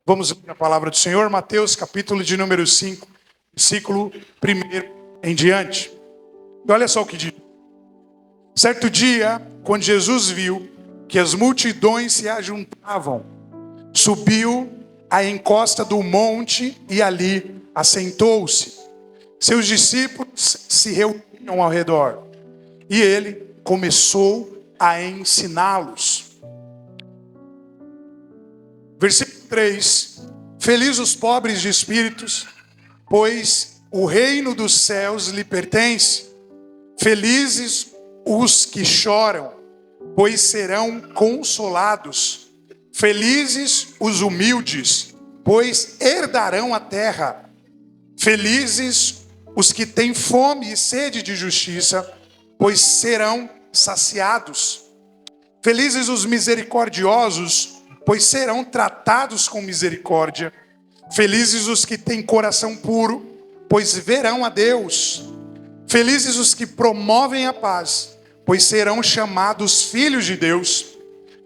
Vamos ler a palavra do Senhor, Mateus, capítulo de número 5, versículo 1 em diante. E olha só o que diz. Certo dia, quando Jesus viu que as multidões se ajuntavam, subiu à encosta do monte e ali assentou-se. Seus discípulos se reuniram ao redor e ele começou a ensiná-los. Versículo 3. Felizes os pobres de espíritos, pois o reino dos céus lhe pertence. Felizes os que choram, pois serão consolados. Felizes os humildes, pois herdarão a terra. Felizes os que têm fome e sede de justiça, pois serão saciados. Felizes os misericordiosos, pois serão tratados com misericórdia. Felizes os que têm coração puro, pois verão a Deus. Felizes os que promovem a paz, pois serão chamados filhos de Deus.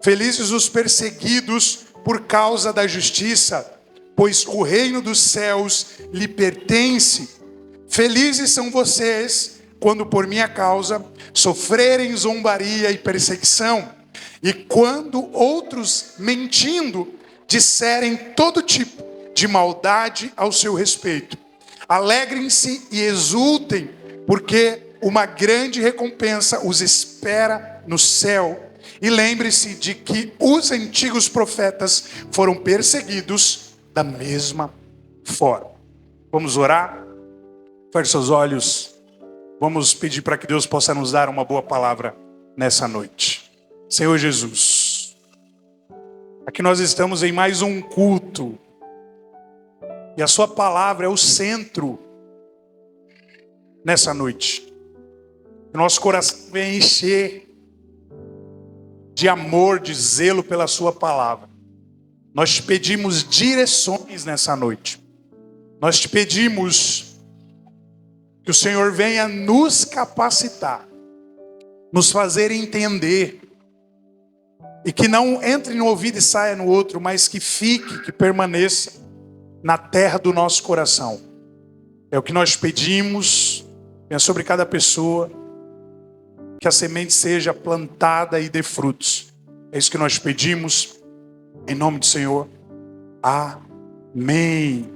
Felizes os perseguidos por causa da justiça, pois o reino dos céus lhe pertence. Felizes são vocês, quando por minha causa sofrerem zombaria e perseguição, e quando outros, mentindo, disserem todo tipo de maldade ao seu respeito. Alegrem-se e exultem, porque uma grande recompensa os espera no céu. E lembre-se de que os antigos profetas foram perseguidos da mesma forma. Vamos orar? Feche seus olhos. Vamos pedir para que Deus possa nos dar uma boa palavra nessa noite. Senhor Jesus, aqui nós estamos em mais um culto, e a sua palavra é o centro nessa noite. Nosso coração vem encher de amor, de zelo pela sua palavra. Nós te pedimos direções nessa noite. Nós te pedimos que o Senhor venha nos capacitar, nos fazer entender, e que não entre no ouvido e saia no outro, mas que fique, que permaneça na terra do nosso coração. É o que nós pedimos. Venha sobre cada pessoa, que a semente seja plantada e dê frutos. É isso que nós pedimos, em nome do Senhor. Amém.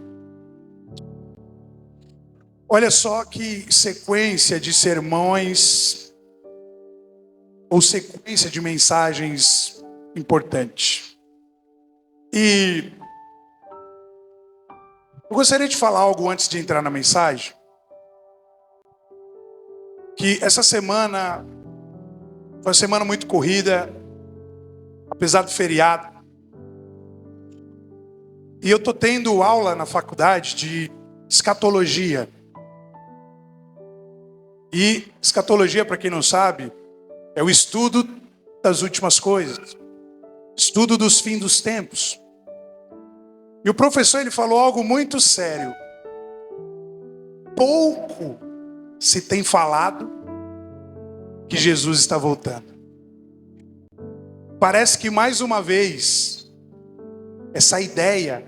Olha só que sequência de sermões, ou sequência de mensagens importante. E eu gostaria de falar algo antes de entrar na mensagem. Que essa semana foi uma semana muito corrida, apesar do feriado. E eu estou tendo aula na faculdade de escatologia. E escatologia, para quem não sabe, é o estudo das últimas coisas. Estudo dos fins dos tempos. E o professor ele falou algo muito sério. Pouco se tem falado que Jesus está voltando. Parece que mais uma vez essa ideia,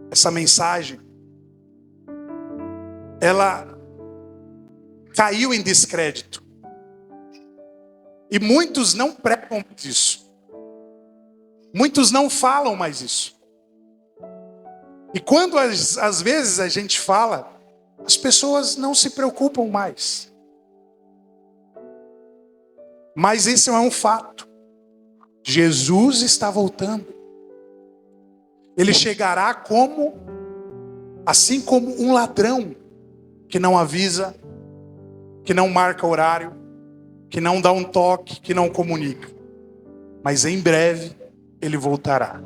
essa mensagem, ela caiu em descrédito. E muitos não pregam mais isso. Muitos não falam mais isso. E quando às vezes a gente fala, as pessoas não se preocupam mais. Mas isso é um fato. Jesus está voltando. Ele chegará assim como um ladrão que não avisa, que não marca horário, que não dá um toque, que não comunica. Mas em breve ele voltará.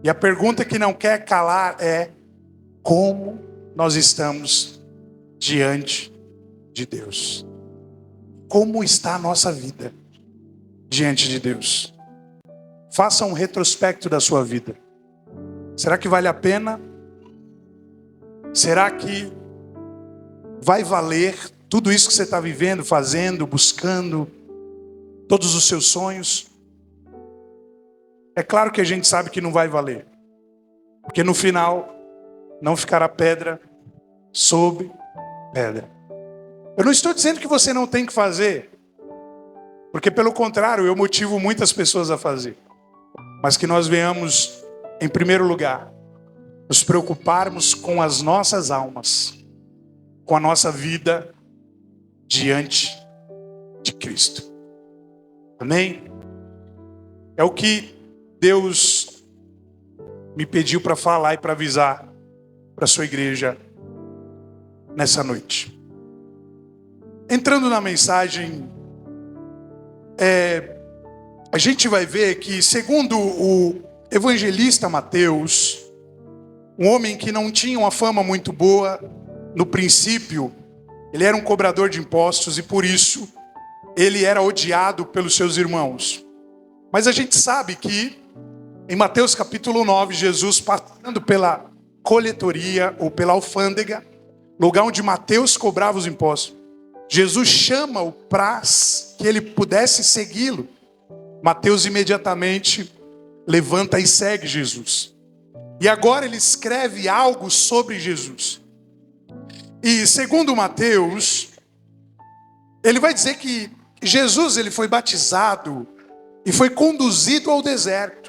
E a pergunta que não quer calar é: como nós estamos diante de Deus? Como está a nossa vida diante de Deus? Faça um retrospecto da sua vida. Será que vale a pena? Será que vai valer tudo isso que você está vivendo, fazendo, buscando, todos os seus sonhos? É claro que a gente sabe que não vai valer. Porque no final não ficará pedra sobre pedra. Eu não estou dizendo que você não tem que fazer, porque pelo contrário, eu motivo muitas pessoas a fazer. Mas que nós venhamos, em primeiro lugar, nos preocuparmos com as nossas almas, com a nossa vida diante de Cristo. Amém? É o que Deus me pediu para falar e para avisar para a sua igreja nessa noite. Entrando na mensagem, a gente vai ver que, segundo o evangelista Mateus, um homem que não tinha uma fama muito boa no princípio, ele era um cobrador de impostos e por isso ele era odiado pelos seus irmãos. Mas a gente sabe que em Mateus capítulo 9, Jesus passando pela coletoria ou pela alfândega, lugar onde Mateus cobrava os impostos, Jesus chama-o para que ele pudesse segui-lo. Mateus imediatamente levanta e segue Jesus. E agora ele escreve algo sobre Jesus. E segundo Mateus, ele vai dizer que Jesus ele foi batizado e foi conduzido ao deserto.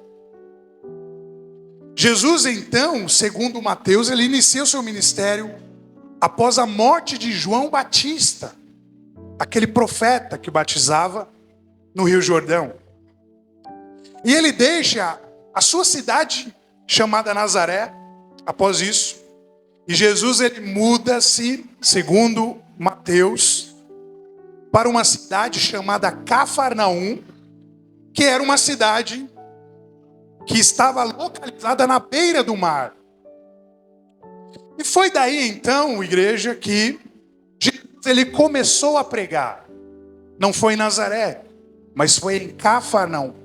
Jesus então, segundo Mateus, ele inicia o seu ministério após a morte de João Batista, aquele profeta que batizava no Rio Jordão. E ele deixa a sua cidade chamada Nazaré, após isso. E Jesus ele muda-se, segundo Mateus, para uma cidade chamada Cafarnaum, que era uma cidade que estava localizada na beira do mar. E foi daí então, igreja, que Jesus ele começou a pregar. Não foi em Nazaré, mas foi em Cafarnaum.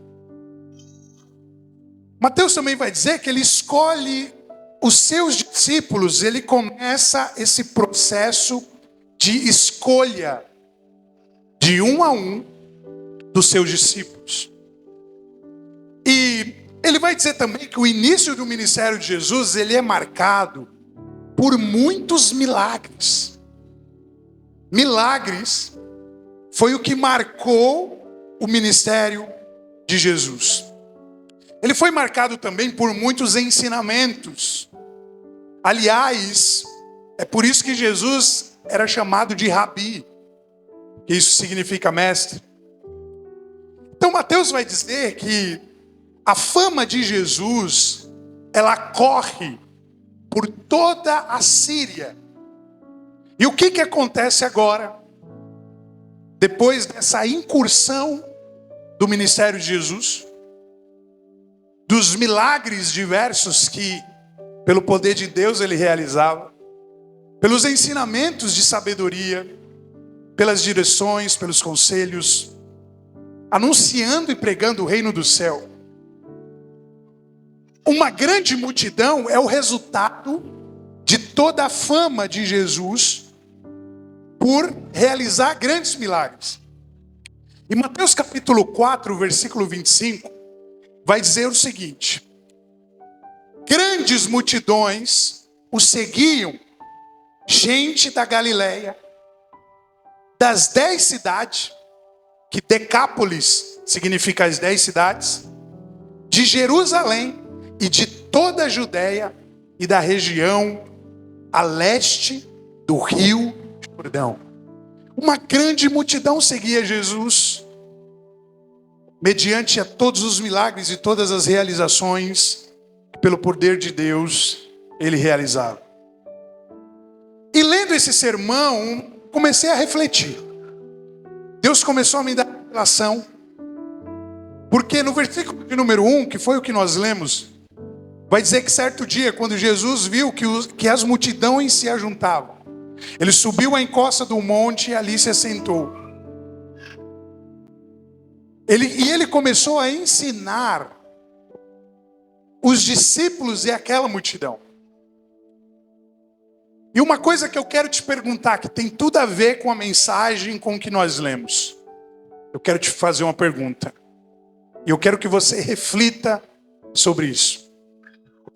Mateus também vai dizer que ele escolhe os seus discípulos, ele começa esse processo de escolha de um a um dos seus discípulos. E ele vai dizer também que o início do ministério de Jesus, ele é marcado por muitos milagres. Milagres foi o que marcou o ministério de Jesus. Ele foi marcado também por muitos ensinamentos. Aliás, é por isso que Jesus era chamado de Rabi, que isso significa mestre. Então Mateus vai dizer que a fama de Jesus, ela corre por toda a Síria. E o que acontece agora? Depois dessa incursão do ministério de Jesus, dos milagres diversos que, pelo poder de Deus, ele realizava, pelos ensinamentos de sabedoria, pelas direções, pelos conselhos, anunciando e pregando o reino do céu. Uma grande multidão é o resultado de toda a fama de Jesus por realizar grandes milagres. Em Mateus capítulo 4, versículo 25, vai dizer o seguinte: grandes multidões o seguiam, gente da Galileia, das 10 cidades, que Decápolis significa as 10 cidades, de Jerusalém e de toda a Judéia e da região a leste do rio Jordão. Uma grande multidão seguia Jesus, mediante a todos os milagres e todas as realizações que pelo poder de Deus ele realizava. E lendo esse sermão, comecei a refletir. Deus começou a me dar revelação, porque no versículo de número 1, que foi o que nós lemos, vai dizer que certo dia, quando Jesus viu que as multidões se ajuntavam, ele subiu à encosta do monte e ali se assentou. Ele começou a ensinar os discípulos e aquela multidão. E uma coisa que eu quero te perguntar, que tem tudo a ver com a mensagem com que nós lemos. Eu quero te fazer uma pergunta. E eu quero que você reflita sobre isso.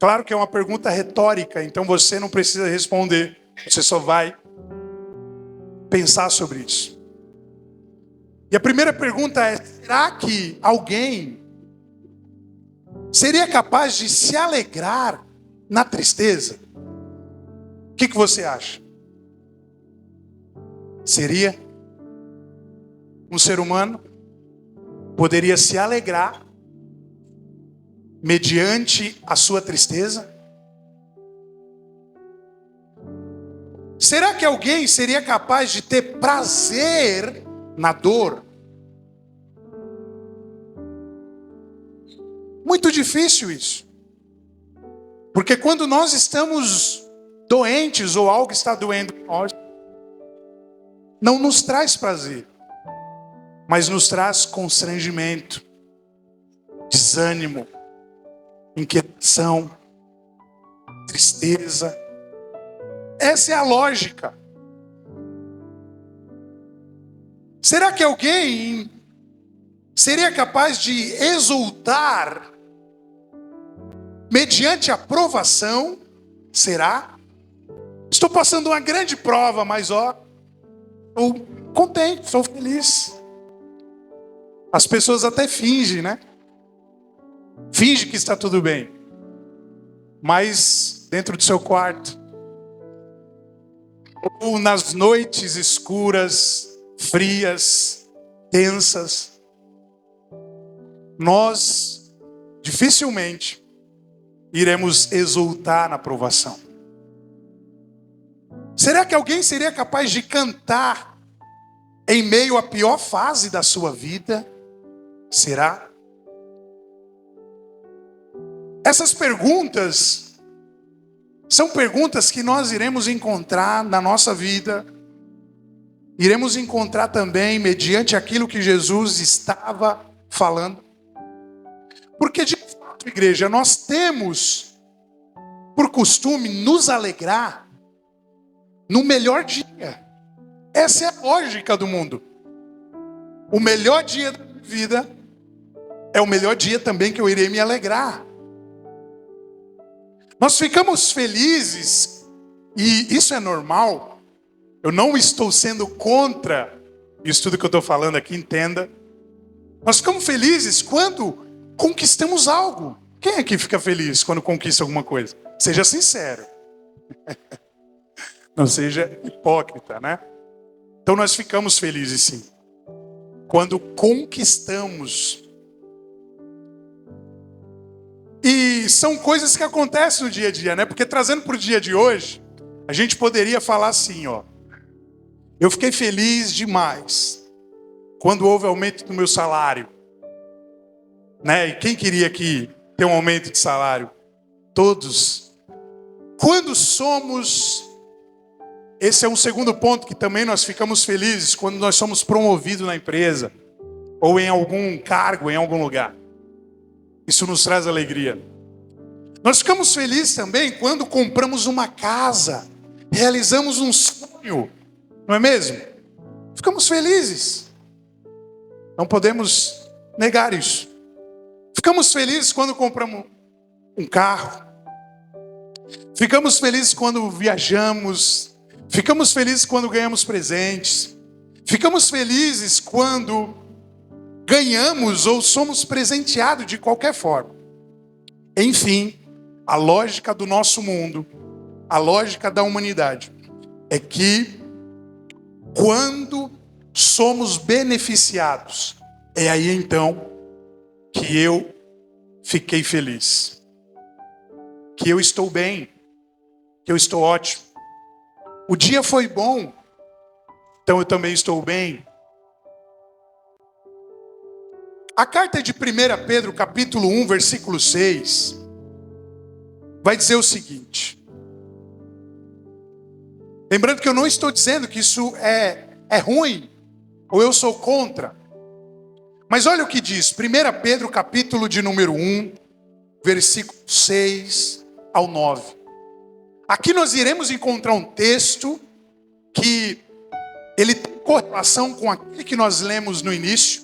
Claro que é uma pergunta retórica, então você não precisa responder. Você só vai pensar sobre isso. E a primeira pergunta é: será que alguém seria capaz de se alegrar na tristeza? O que você acha? Seria? Um ser humano poderia se alegrar mediante a sua tristeza? Será que alguém seria capaz de ter prazer na dor? Muito difícil isso. Porque quando nós estamos doentes ou algo está doendo em nós, não nos traz prazer, mas nos traz constrangimento, desânimo, inquietação, tristeza. Essa é a lógica. Será que alguém seria capaz de exultar mediante a provação? Será? Estou passando uma grande prova, mas estou contente, estou feliz. As pessoas até fingem, né? Finge que está tudo bem. Mas dentro do seu quarto, ou nas noites escuras, frias, tensas, nós dificilmente iremos exultar na provação. Será que alguém seria capaz de cantar em meio à pior fase da sua vida? Será? Essas perguntas são perguntas que nós iremos encontrar na nossa vida. Iremos encontrar também mediante aquilo que Jesus estava falando. Porque de fato, igreja, nós temos por costume nos alegrar no melhor dia. Essa é a lógica do mundo. O melhor dia da minha vida é o melhor dia também que eu irei me alegrar. Nós ficamos felizes, e isso é normal. Eu não estou sendo contra isso tudo que eu estou falando aqui, entenda. Nós ficamos felizes quando conquistamos algo. Quem aqui fica feliz quando conquista alguma coisa? Seja sincero. Não seja hipócrita, né? Então nós ficamos felizes sim, quando conquistamos. E são coisas que acontecem no dia a dia, né? Porque trazendo para o dia de hoje, a gente poderia falar assim, eu fiquei feliz demais quando houve aumento do meu salário, né? E quem queria aqui ter um aumento de salário? Todos. Quando somos... Esse é um segundo ponto que também nós ficamos felizes quando nós somos promovidos na empresa ou em algum cargo, em algum lugar. Isso nos traz alegria. Nós ficamos felizes também quando compramos uma casa, realizamos um sonho, não é mesmo? Ficamos felizes. Não podemos negar isso. Ficamos felizes quando compramos um carro. Ficamos felizes quando viajamos. Ficamos felizes quando ganhamos presentes. Ficamos felizes quando ganhamos ou somos presenteados de qualquer forma. Enfim, a lógica do nosso mundo, a lógica da humanidade, é que quando somos beneficiados, é aí então que eu fiquei feliz. Que eu estou bem, que eu estou ótimo. O dia foi bom, então eu também estou bem. A carta de 1 Pedro, capítulo 1, versículo 6, vai dizer o seguinte. Lembrando que eu não estou dizendo que isso é ruim, ou eu sou contra. Mas olha o que diz, 1 Pedro, capítulo de número 1, versículo 6 ao 9. Aqui nós iremos encontrar um texto que ele tem correlação com aquele que nós lemos no início,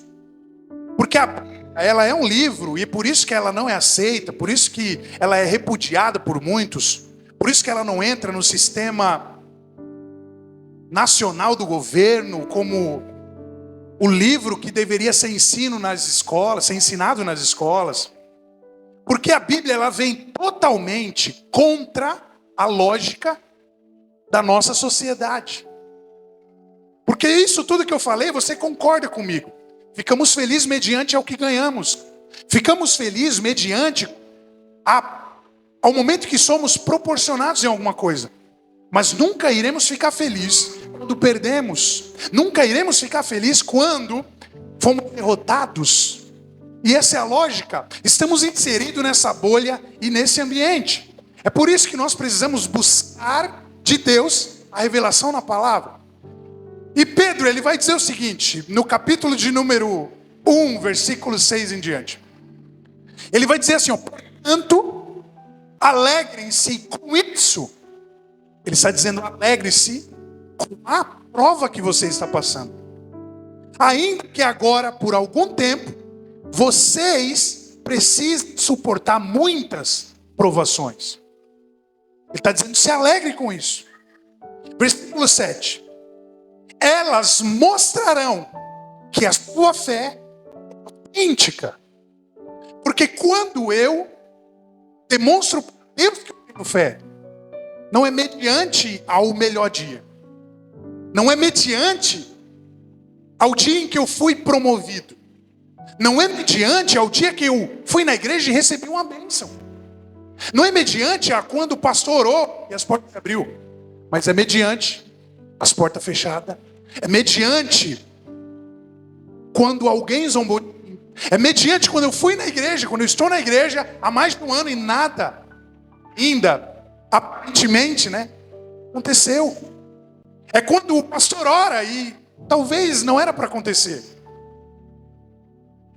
porque a Bíblia ela é um livro, e por isso que ela não é aceita, por isso que ela é repudiada por muitos, por isso que ela não entra no sistema nacional do governo como o livro que deveria ser ensino nas escolas, ser ensinado nas escolas. Porque a Bíblia ela vem totalmente contra a lógica da nossa sociedade. Porque isso tudo que eu falei, você concorda comigo. Ficamos felizes mediante ao que ganhamos. Ficamos felizes mediante ao momento que somos proporcionados em alguma coisa. Mas nunca iremos ficar felizes quando perdemos. Nunca iremos ficar felizes quando fomos derrotados. E essa é a lógica. Estamos inseridos nessa bolha e nesse ambiente. É por isso que nós precisamos buscar de Deus a revelação na palavra. E Pedro, ele vai dizer o seguinte, no capítulo de número 1, versículo 6 em diante. Ele vai dizer assim, portanto, alegrem-se com isso. Ele está dizendo, alegre-se com a prova que você está passando. Ainda que agora, por algum tempo, vocês precisam suportar muitas provações. Ele está dizendo, se alegre com isso. Versículo 7. Elas mostrarão que a sua fé é autêntica. Porque quando eu demonstro para Deus que eu tenho fé, não é mediante ao melhor dia. Não é mediante ao dia em que eu fui promovido. Não é mediante ao dia que eu fui na igreja e recebi uma bênção. Não é mediante a quando o pastor orou e as portas se abriu. Mas é mediante as portas fechadas. É mediante quando alguém zombou de mim. É mediante quando eu fui na igreja, quando eu estou na igreja há mais de um ano e nada ainda, aparentemente, aconteceu. É quando o pastor ora e talvez não era para acontecer.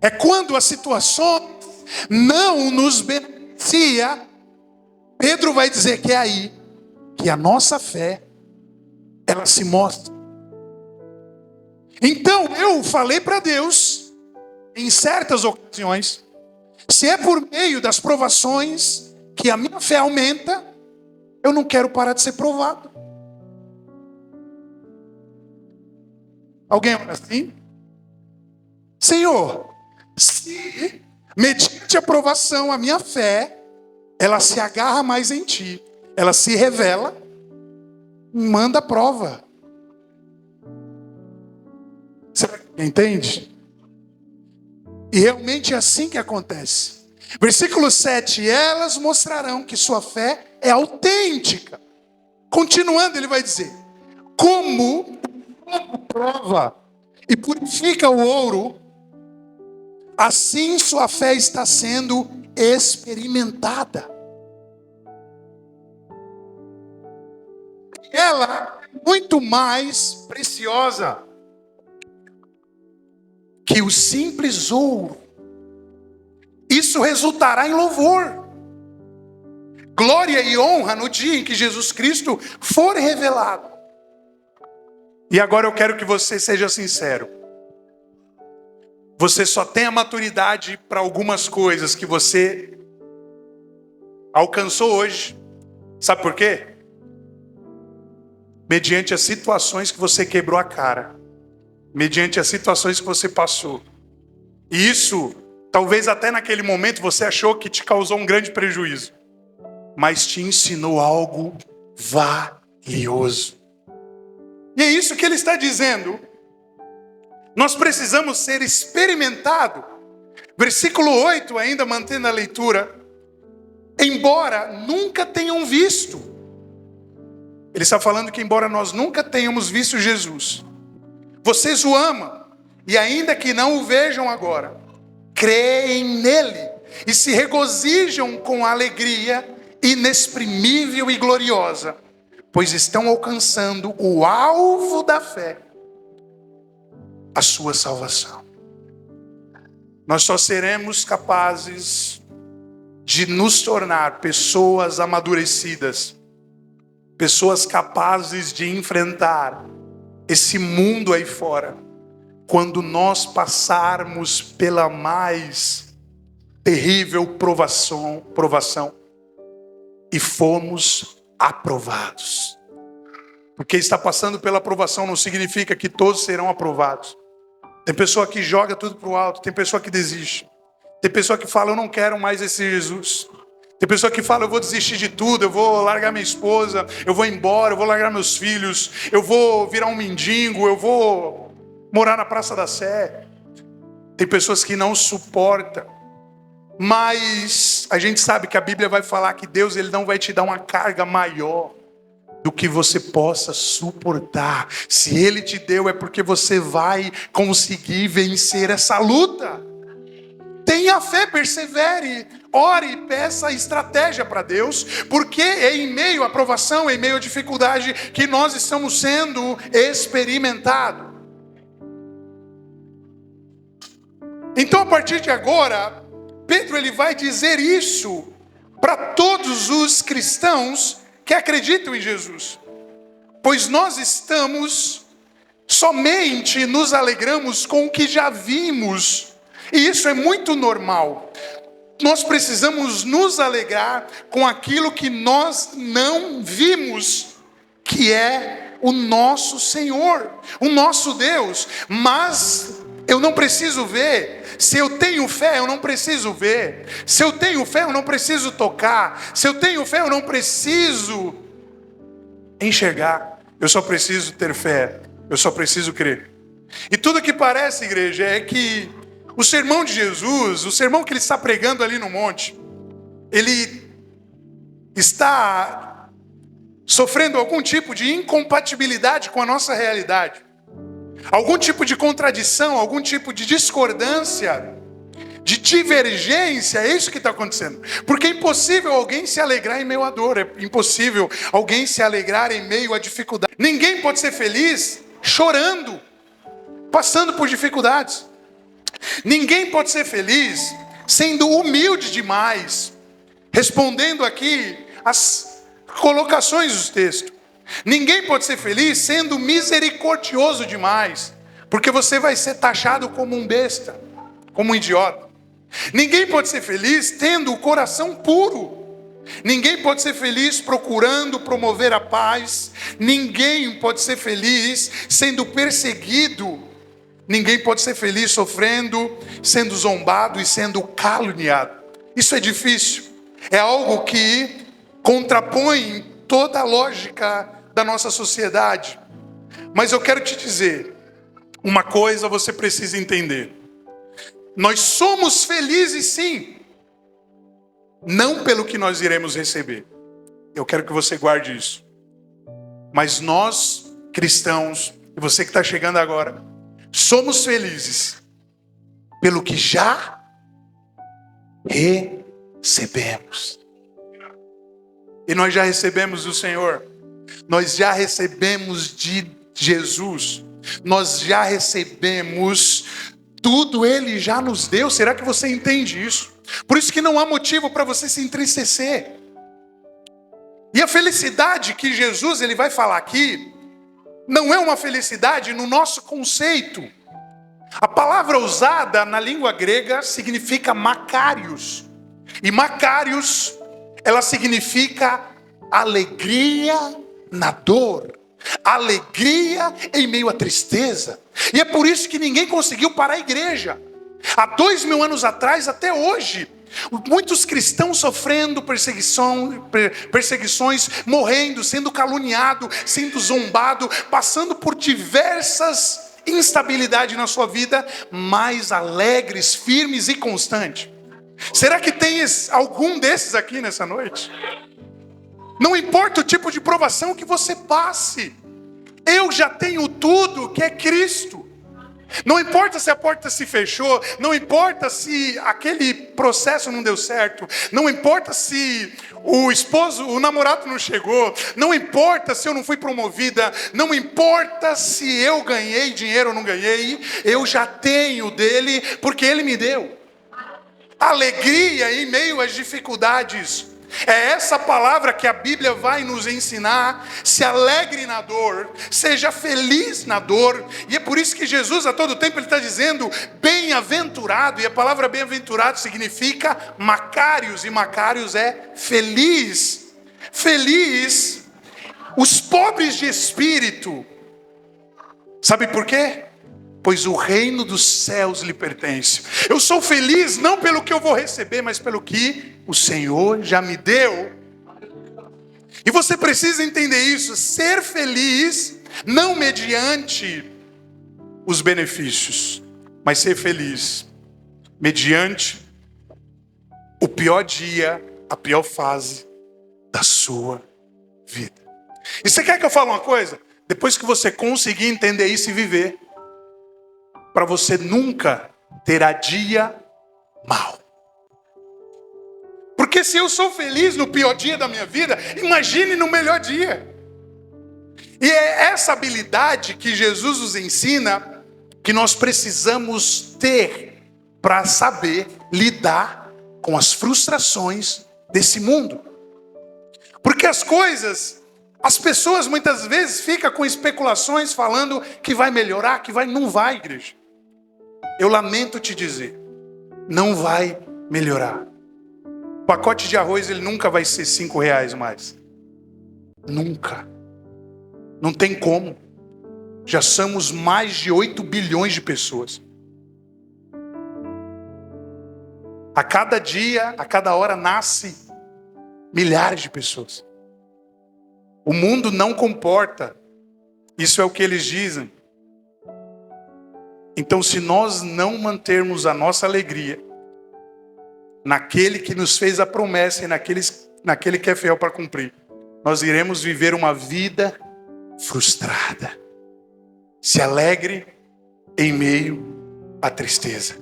É quando a situação não nos beneficia. Pedro vai dizer que é aí que a nossa fé ela se mostra. Então eu falei para Deus em certas ocasiões, se é por meio das provações que a minha fé aumenta, eu não quero parar de ser provado. Alguém ora assim? Senhor, se mediante a provação a minha fé ela se agarra mais em ti, ela se revela, manda a prova. Você entende? E realmente é assim que acontece. Versículo 7, elas mostrarão que sua fé é autêntica. Continuando ele vai dizer, como prova e purifica o ouro, assim sua fé está sendo experimentada. Ela é muito mais preciosa que o simples ouro. Isso resultará em louvor, glória e honra no dia em que Jesus Cristo for revelado. E agora eu quero que você seja sincero. Você só tem a maturidade para algumas coisas que você alcançou hoje. Sabe por quê? Mediante as situações que você quebrou a cara. Mediante as situações que você passou. E isso, talvez até naquele momento você achou que te causou um grande prejuízo. Mas te ensinou algo valioso. E é isso que ele está dizendo. Nós precisamos ser experimentados. Versículo 8, ainda mantendo a leitura. Embora nunca tenham visto. Ele está falando que embora nós nunca tenhamos visto Jesus, vocês o amam. E ainda que não o vejam agora, creem nele. E se regozijam com alegria inexprimível e gloriosa. Pois estão alcançando o alvo da fé. A sua salvação. Nós só seremos capazes de nos tornar pessoas amadurecidas, pessoas capazes de enfrentar esse mundo aí fora, quando nós passarmos pela mais terrível provação e fomos aprovados. Porque estar passando pela aprovação não significa que todos serão aprovados. Tem pessoa que joga tudo para o alto, tem pessoa que desiste. Tem pessoa que fala, eu não quero mais esse Jesus. Tem pessoa que fala, eu vou desistir de tudo, eu vou largar minha esposa, eu vou embora, eu vou largar meus filhos, eu vou virar um mendigo, eu vou morar na Praça da Sé. Tem pessoas que não suportam. Mas a gente sabe que a Bíblia vai falar que Deus ele não vai te dar uma carga maior do que você possa suportar. Se Ele te deu é porque você vai conseguir vencer essa luta. Tenha fé, persevere, ore e peça estratégia para Deus, porque é em meio à provação, é em meio à dificuldade que nós estamos sendo experimentados. Então, a partir de agora, Pedro ele vai dizer isso para todos os cristãos que acreditam em Jesus. Pois nós somente nos alegramos com o que já vimos. E isso é muito normal. Nós precisamos nos alegrar com aquilo que nós não vimos, que é o nosso Senhor, o nosso Deus. Mas eu não preciso ver. Se eu tenho fé, eu não preciso ver. Se eu tenho fé, eu não preciso tocar. Se eu tenho fé, eu não preciso enxergar. Eu só preciso ter fé. Eu só preciso crer. E tudo que parece, igreja, é que o sermão de Jesus, o sermão que ele está pregando ali no monte, ele está sofrendo algum tipo de incompatibilidade com a nossa realidade. Algum tipo de contradição, algum tipo de discordância, de divergência, é isso que está acontecendo. Porque é impossível alguém se alegrar em meio à dor, é impossível alguém se alegrar em meio à dificuldade. Ninguém pode ser feliz chorando, passando por dificuldades. Ninguém pode ser feliz sendo humilde demais, respondendo aqui as colocações dos textos. Ninguém pode ser feliz sendo misericordioso demais, porque você vai ser taxado como um besta, como um idiota. Ninguém pode ser feliz tendo o coração puro. Ninguém pode ser feliz procurando promover a paz. Ninguém pode ser feliz sendo perseguido. Ninguém pode ser feliz sofrendo, sendo zombado e sendo caluniado. Isso é difícil. É algo que contrapõe toda a lógica da nossa sociedade. Mas eu quero te dizer, uma coisa você precisa entender. Nós somos felizes sim, não pelo que nós iremos receber. Eu quero que você guarde isso. Mas nós, cristãos, e você que está chegando agora, somos felizes pelo que já recebemos. E nós já recebemos do Senhor. Nós já recebemos de Jesus. Nós já recebemos tudo, Ele já nos deu. Será que você entende isso? Por isso que não há motivo para você se entristecer. E a felicidade que Jesus ele vai falar aqui não é uma felicidade no nosso conceito. A palavra usada na língua grega significa Makarios. E Makarios, ela significa alegria na dor. Alegria em meio à tristeza. E é por isso que ninguém conseguiu parar a igreja. Há 2000 anos atrás, até hoje, muitos cristãos sofrendo perseguições, morrendo, sendo caluniado, sendo zombado, passando por diversas instabilidades na sua vida, mas alegres, firmes e constantes. Será que tem algum desses aqui nessa noite? Não importa o tipo de provação que você passe, eu já tenho tudo que é Cristo. Não importa se a porta se fechou, não importa se aquele processo não deu certo, não importa se o namorado não chegou, não importa se eu não fui promovida, não importa se eu ganhei dinheiro ou não ganhei, eu já tenho dele porque ele me deu. Alegria em meio às dificuldades É essa palavra que a Bíblia vai nos ensinar. Se alegre na dor, seja feliz na dor. E é por isso que Jesus a todo tempo ele está dizendo bem-aventurado. E a palavra bem-aventurado significa Macários, e Macários é feliz. Feliz os pobres de espírito. Sabe por quê? Pois o reino dos céus lhe pertence. Eu sou feliz não pelo que eu vou receber, mas pelo que o Senhor já me deu. E você precisa entender isso. Ser feliz não mediante os benefícios, mas ser feliz mediante o pior dia, a pior fase da sua vida. E você quer que eu fale uma coisa? Depois que você conseguir entender isso e viver, para você nunca terá dia mau. Porque se eu sou feliz no pior dia da minha vida, imagine no melhor dia. E é essa habilidade que Jesus nos ensina que nós precisamos ter para saber lidar com as frustrações desse mundo. Porque as pessoas muitas vezes ficam com especulações falando que vai melhorar, não vai, igreja. Eu lamento te dizer, não vai melhorar. O pacote de arroz ele nunca vai ser R$5 mais. Nunca. Não tem como. Já somos mais de 8 bilhões de pessoas. A cada dia, a cada hora nasce milhares de pessoas. O mundo não comporta. Isso é o que eles dizem. Então, se nós não mantermos a nossa alegria naquele que nos fez a promessa e naquele que é fiel para cumprir, nós iremos viver uma vida frustrada. Se alegre em meio à tristeza.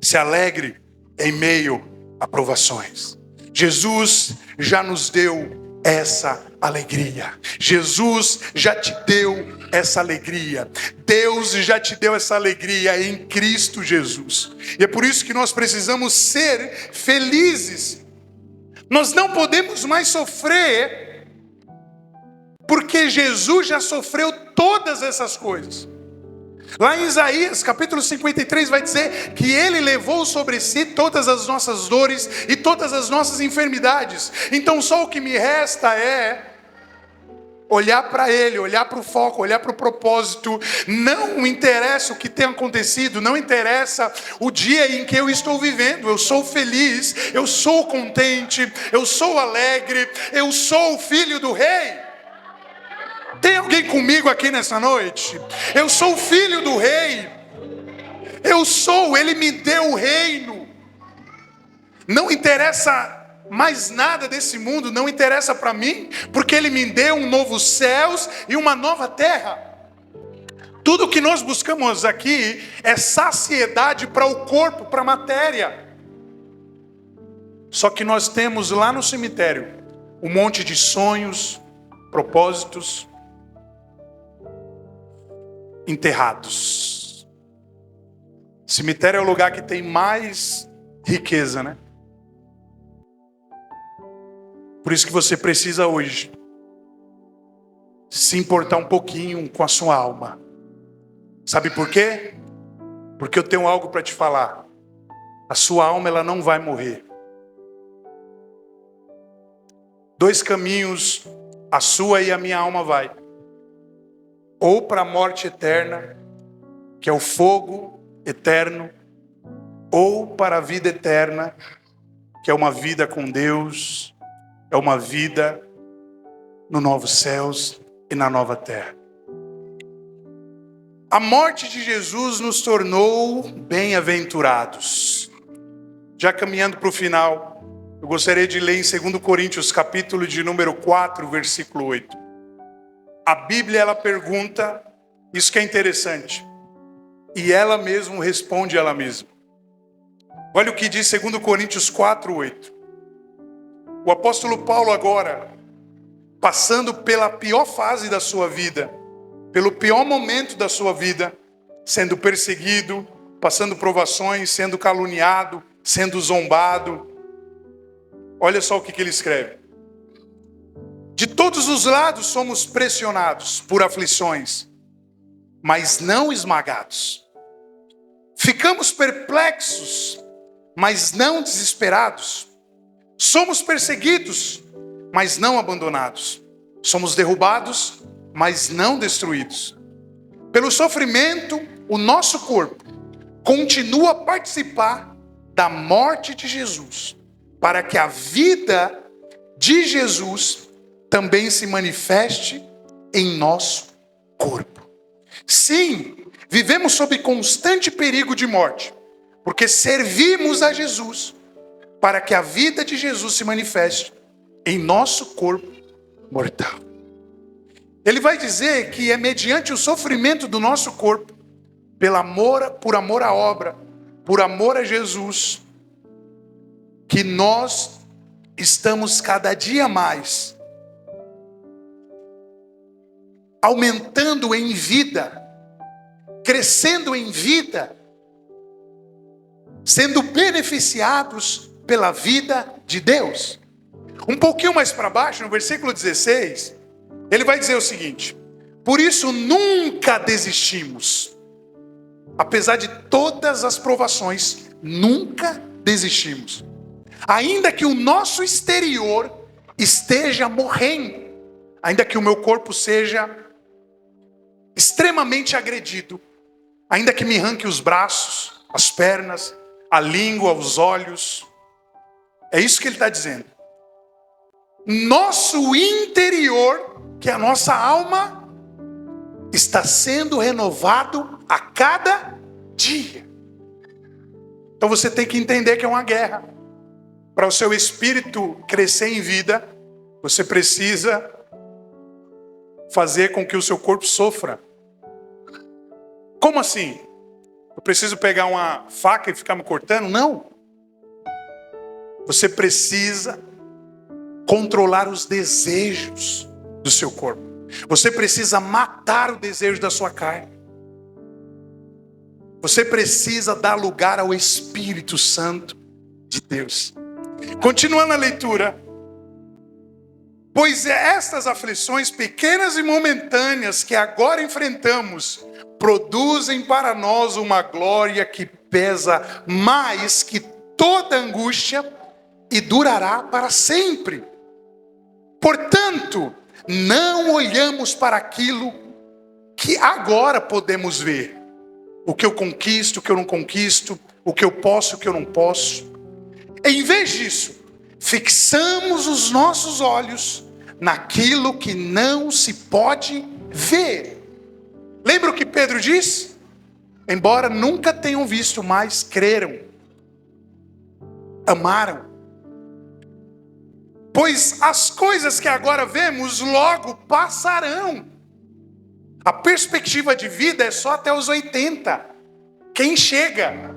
Se alegre em meio a provações. Jesus já nos deu essa alegria. Jesus já te deu essa alegria. Deus já te deu essa alegria em Cristo Jesus. E é por isso que nós precisamos ser felizes. Nós não podemos mais sofrer, porque Jesus já sofreu todas essas coisas. Lá em Isaías, capítulo 53, vai dizer que Ele levou sobre si todas as nossas dores e todas as nossas enfermidades. Então só o que me resta é olhar para Ele, olhar para o foco, olhar para o propósito. Não interessa o que tem acontecido, não interessa o dia em que eu estou vivendo. Eu sou feliz, eu sou contente, eu sou alegre, eu sou o filho do rei. Tem alguém comigo aqui nessa noite? Eu sou o filho do rei. Ele me deu o reino. Não interessa mais nada desse mundo, não interessa para mim, porque Ele me deu um novo céus e uma nova terra. Tudo que nós buscamos aqui é saciedade para o corpo, para a matéria. Só que nós temos lá no cemitério um monte de sonhos, propósitos, enterrados. Cemitério é o lugar que tem mais riqueza, né? Por isso que você precisa hoje se importar um pouquinho com a sua alma. Sabe por quê? Porque eu tenho algo para te falar. A sua alma ela não vai morrer. 2 caminhos a sua e a minha alma vai. Ou para a morte eterna, que é o fogo eterno, ou para a vida eterna, que é uma vida com Deus, é uma vida no novos céus e na nova terra. A morte de Jesus nos tornou bem-aventurados. Já caminhando para o final, eu gostaria de ler em 2 Coríntios, capítulo de número 4, versículo 8. A Bíblia, ela pergunta, isso que é interessante, e ela mesma responde ela mesma. Olha o que diz 2 Coríntios 4, 8. O apóstolo Paulo agora, passando pela pior fase da sua vida, pelo pior momento da sua vida, sendo perseguido, passando provações, sendo caluniado, sendo zombado. Olha só o que ele escreve. De todos os lados somos pressionados por aflições, mas não esmagados. Ficamos perplexos, mas não desesperados. Somos perseguidos, mas não abandonados. Somos derrubados, mas não destruídos. Pelo sofrimento, o nosso corpo continua a participar da morte de Jesus, para que a vida de Jesus também se manifeste em nosso corpo. Sim, vivemos sob constante perigo de morte, porque servimos a Jesus, para que a vida de Jesus se manifeste em nosso corpo mortal. Ele vai dizer que é mediante o sofrimento do nosso corpo, por amor à obra, por amor a Jesus, que nós estamos cada dia mais aumentando em vida, crescendo em vida, sendo beneficiados pela vida de Deus. Um pouquinho mais para baixo, no versículo 16, ele vai dizer o seguinte: por isso nunca desistimos, apesar de todas as provações, nunca desistimos. Ainda que o nosso exterior esteja morrendo, ainda que o meu corpo seja extremamente agredido, ainda que me arranque os braços, as pernas, a língua, os olhos, é isso que ele está dizendo. Nosso interior, que é a nossa alma, está sendo renovado a cada dia. Então você tem que entender que é uma guerra. Para o seu espírito crescer em vida, você precisa fazer com que o seu corpo sofra. Como assim? Eu preciso pegar uma faca e ficar me cortando? Não. Você precisa controlar os desejos do seu corpo. Você precisa matar o desejo da sua carne. Você precisa dar lugar ao Espírito Santo de Deus. Continuando a leitura. Pois estas aflições pequenas e momentâneas que agora enfrentamos produzem para nós uma glória que pesa mais que toda angústia e durará para sempre. Portanto, não olhamos para aquilo que agora podemos ver. O que eu conquisto, o que eu não conquisto, o que eu posso, o que eu não posso. Em vez disso, fixamos os nossos olhos naquilo que não se pode ver. Lembra o que Pedro disse? Embora nunca tenham visto, mas creram, amaram. Pois as coisas que agora vemos logo passarão. A perspectiva de vida é só até os 80. Quem chega?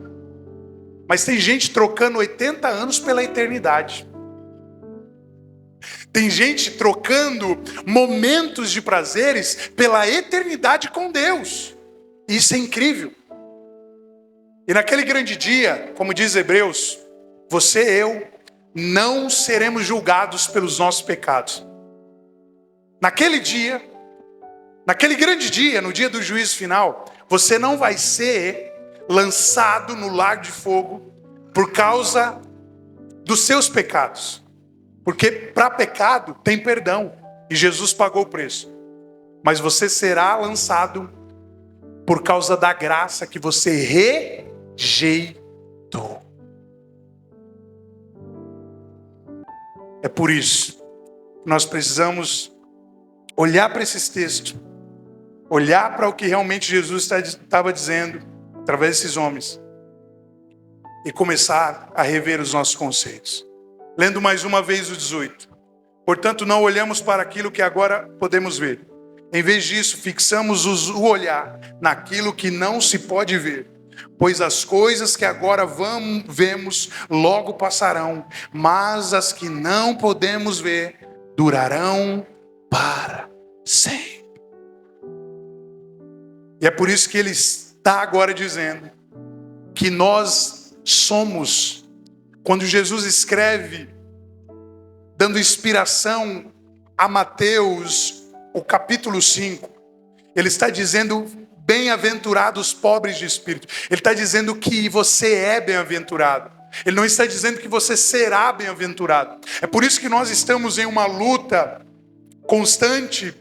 Mas tem gente trocando 80 anos pela eternidade. Tem gente trocando momentos de prazeres pela eternidade com Deus. Isso é incrível. E naquele grande dia, como diz Hebreus, você e eu não seremos julgados pelos nossos pecados. Naquele dia, naquele grande dia, no dia do juízo final, você não vai ser lançado no lago de fogo por causa dos seus pecados. Porque para pecado tem perdão e Jesus pagou o preço. Mas você será lançado por causa da graça que você rejeitou. É por isso que nós precisamos olhar para esses textos, olhar para o que realmente Jesus estava dizendo através desses homens e começar a rever os nossos conceitos. Lendo mais uma vez o 18. Portanto, não olhamos para aquilo que agora podemos ver. Em vez disso, fixamos o olhar naquilo que não se pode ver. Pois as coisas que agora vemos logo passarão, mas as que não podemos ver durarão para sempre. E é por isso que ele está agora dizendo que nós somos, quando Jesus escreve dando inspiração a Mateus, o capítulo 5. Ele está dizendo, bem-aventurados pobres de espírito. Ele está dizendo que você é bem-aventurado. Ele não está dizendo que você será bem-aventurado. É por isso que nós estamos em uma luta constante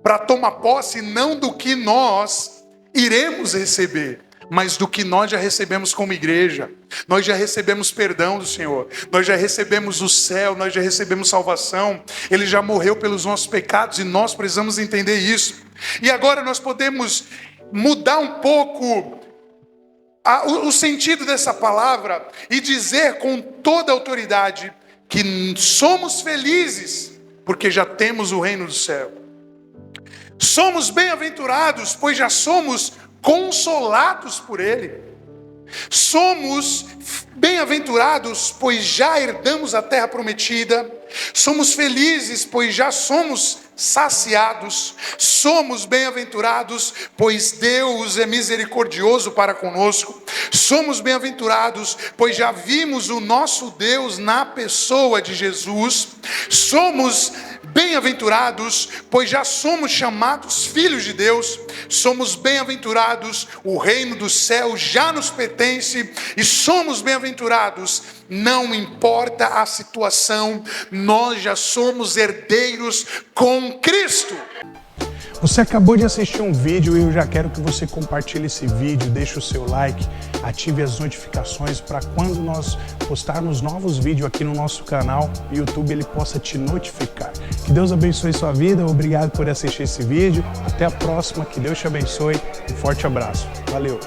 para tomar posse não do que nós iremos receber, mas do que nós já recebemos como igreja. Nós já recebemos perdão do Senhor, nós já recebemos o céu, nós já recebemos salvação. Ele já morreu pelos nossos pecados e nós precisamos entender isso. E agora nós podemos mudar um pouco o sentido dessa palavra e dizer com toda a autoridade que somos felizes porque já temos o reino do céu. Somos bem-aventurados pois já somos consolados por Ele. Somos bem-aventurados pois já herdamos a terra prometida. Somos felizes pois já somos saciados. Somos bem-aventurados pois Deus é misericordioso para conosco. Somos bem-aventurados pois já vimos o nosso Deus na pessoa de Jesus. Somos bem-aventurados pois já somos chamados filhos de Deus. Somos bem-aventurados, o reino do céu já nos pertence. E somos bem-aventurados, não importa a situação, nós já somos herdeiros com Cristo. Você acabou de assistir um vídeo e eu já quero que você compartilhe esse vídeo, deixe o seu like, ative as notificações para quando nós postarmos novos vídeos aqui no nosso canal, o YouTube ele possa te notificar. Que Deus abençoe sua vida, obrigado por assistir esse vídeo, até a próxima, que Deus te abençoe, um forte abraço, valeu!